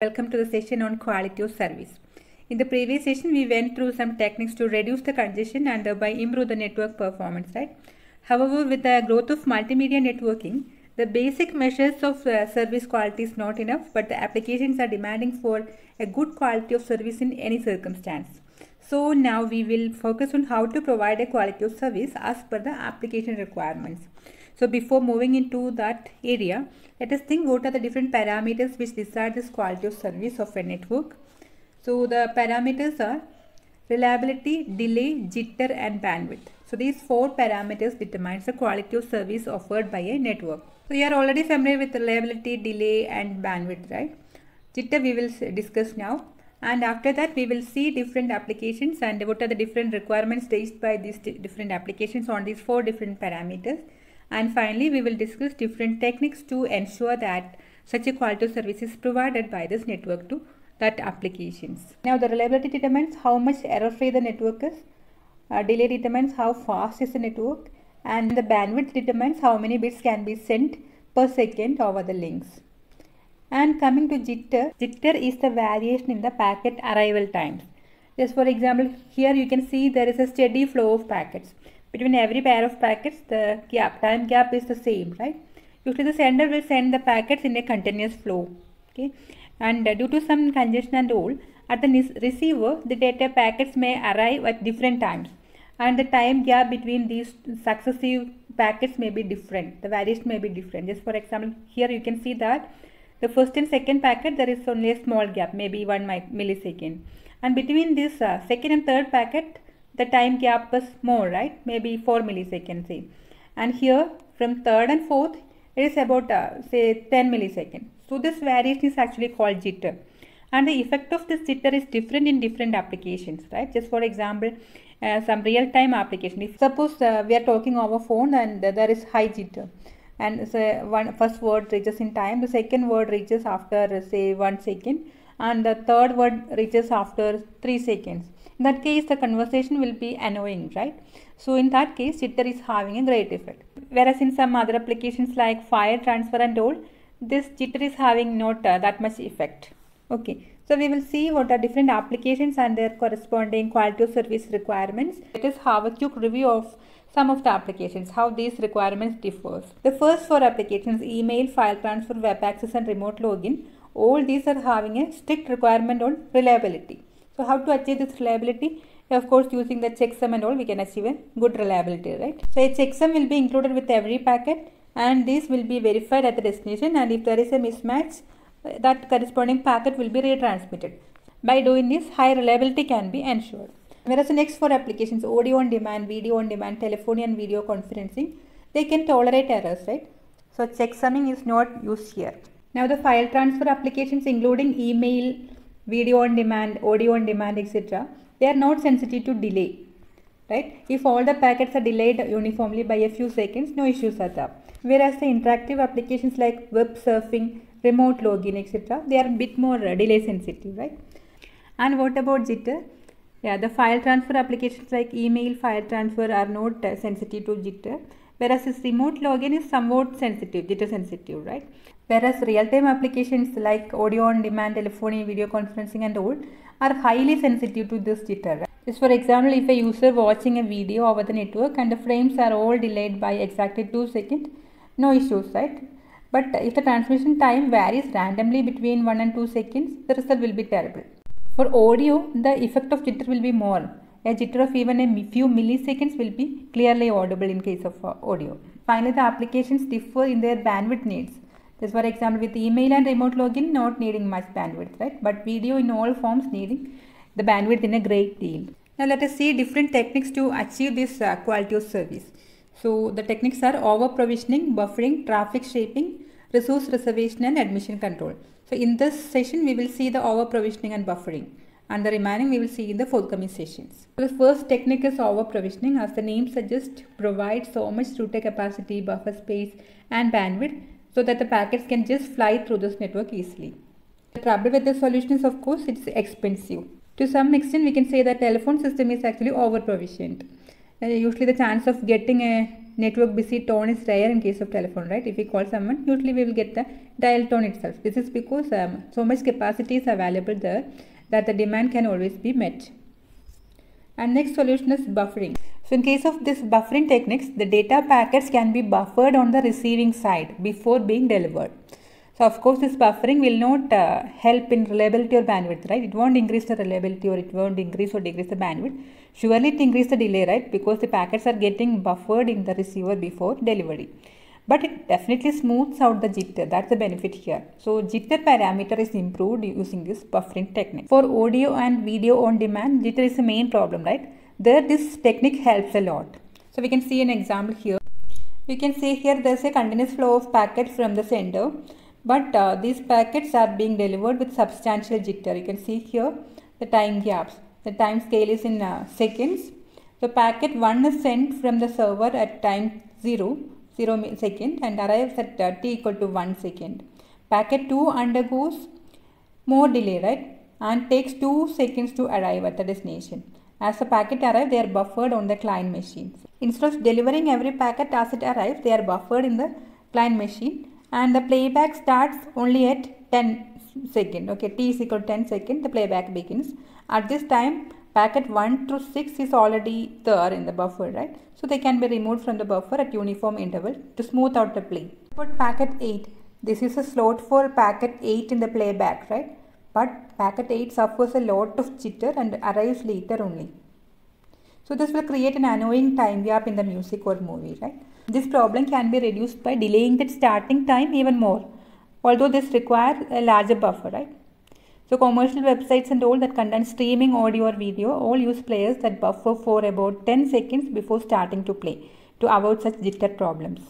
Welcome to the session on quality of service. In the previous session, we went through some techniques to reduce the congestion and thereby improve the network performance, right? However, with the growth of multimedia networking, the basic measures of service quality is not enough, but the applications are demanding for a good quality of service in any circumstance. So now we will focus on how to provide a quality of service as per the application requirements. So before moving into that area, let us think what are the different parameters which decide this quality of service of a network. So the parameters are reliability, delay, jitter and bandwidth. So these four parameters determines the quality of service offered by a network. So you are already familiar with reliability, delay and bandwidth, right? Jitter we will discuss now. And after that we will see different applications and what are the different requirements raised by these different applications on these four different parameters. And finally, we will discuss different techniques to ensure that such a quality of service is provided by this network to that applications. Now, the reliability determines how much error-free the network is. Delay determines how fast is the network. And the bandwidth determines how many bits can be sent per second over the links. And coming to jitter, jitter is the variation in the packet arrival times. Just for example, here you can see there is a steady flow of packets. Between every pair of packets, the time gap is the same, right? Usually the sender will send the packets in a continuous flow, okay? And due to some congestion and all, at the receiver, the data packets may arrive at different times. And the time gap between these successive packets may be different. The variation may be different. Just for example, here you can see that the first and second packet, there is only a small gap, maybe 1 millisecond. And between this second and third packet, the time gap is more, right? Maybe 4 milliseconds, say. And here from third and fourth, it is about say 10 milliseconds. So this variation is actually called jitter. And the effect of this jitter is different in different applications, right? Just for example, some real-time application. If suppose we are talking over phone and there is high jitter. And so first word reaches in time, the second word reaches after say 1 second. And the third word reaches after 3 seconds. In that case, the conversation will be annoying, right? So in that case, jitter is having a great effect. Whereas in some other applications like file transfer and all, this jitter is having not that much effect. Okay, so we will see what are different applications and their corresponding quality of service requirements. Let us have a quick review of some of the applications, how these requirements differs. The first four applications, email, file transfer, web access and remote login, all these are having a strict requirement on reliability. So how to achieve this reliability? Of course, using the checksum and all, we can achieve a good reliability, right? So a checksum will be included with every packet and this will be verified at the destination, and if there is a mismatch, that corresponding packet will be retransmitted. By doing this, high reliability can be ensured. Whereas the next four applications, audio on demand, video on demand, telephony and video conferencing, they can tolerate errors, right? So checksumming is not used here. Now the file transfer applications including email, video on demand, audio on demand, etc. They are not sensitive to delay, right? If all the packets are delayed uniformly by a few seconds, no issues are there. Whereas the interactive applications like web surfing, remote login, etc., they are a bit more delay sensitive, right? And what about jitter? Yeah, the file transfer applications like email, file transfer are not sensitive to jitter. Whereas this remote login is somewhat sensitive, jitter sensitive, right? Whereas real-time applications like audio on demand, telephony, video conferencing and all are highly sensitive to this jitter. Right? Just for example, if a user watching a video over the network and the frames are all delayed by exactly 2 seconds, no issues, right? But if the transmission time varies randomly between 1 and 2 seconds, the result will be terrible. For audio, the effect of jitter will be more. A jitter of even a few milliseconds will be clearly audible in case of audio. Finally, the applications differ in their bandwidth needs. Just for example, with email and remote login not needing much bandwidth, right? But video in all forms needing the bandwidth in a great deal. Now let us see different techniques to achieve this quality of service. So the techniques are over provisioning, buffering, traffic shaping, resource reservation and admission control. So in this session we will see the over provisioning and buffering, and the remaining we will see in the forthcoming sessions. So the first technique is over provisioning. As the name suggests, provide so much router capacity, buffer space and bandwidth so that the packets can just fly through this network easily. The trouble with this solution is, of course, it's expensive. To some extent we can say that telephone system is actually over provisioned. Usually the chance of getting a network busy tone is rare in case of telephone, right? If we call someone, usually we will get the dial tone itself. This is because so much capacity is available there that the demand can always be met. And next solution is buffering. So in case of this buffering techniques, the data packets can be buffered on the receiving side before being delivered. So of course this buffering will not help in reliability or bandwidth, right? It won't increase the reliability, or it won't increase or decrease the bandwidth. Surely it increases the delay, right? Because the packets are getting buffered in the receiver before delivery. But it definitely smooths out the jitter. That's the benefit here. So jitter parameter is improved using this buffering technique. For audio and video on demand, jitter is the main problem, right? There this technique helps a lot. So we can see an example here. We can see here there's a continuous flow of packets from the sender, but these packets are being delivered with substantial jitter. You can see here the time gaps. The time scale is in seconds. So packet 1 is sent from the server at time 0 second and arrives at t equal to 1 second. Packet 2 undergoes more delay, right, and takes 2 seconds to arrive at the destination. As the packet arrives, they are buffered on the client machine. Instead of delivering every packet as it arrives, they are buffered in the client machine, and the playback starts only at 10 seconds. Okay, t is equal to 10 seconds, the playback begins. At this time, packet 1 through 6 is already there in the buffer, right? So they can be removed from the buffer at uniform interval to smooth out the play. About packet 8, this is a slot for packet 8 in the playback, right? But packet 8 suffers a lot of jitter and arrives later only. So this will create an annoying time gap in the music or movie, right? This problem can be reduced by delaying the starting time even more, although this requires a larger buffer, right? So commercial websites and all that contain streaming audio or video all use players that buffer for about 10 seconds before starting to play to avoid such jitter problems.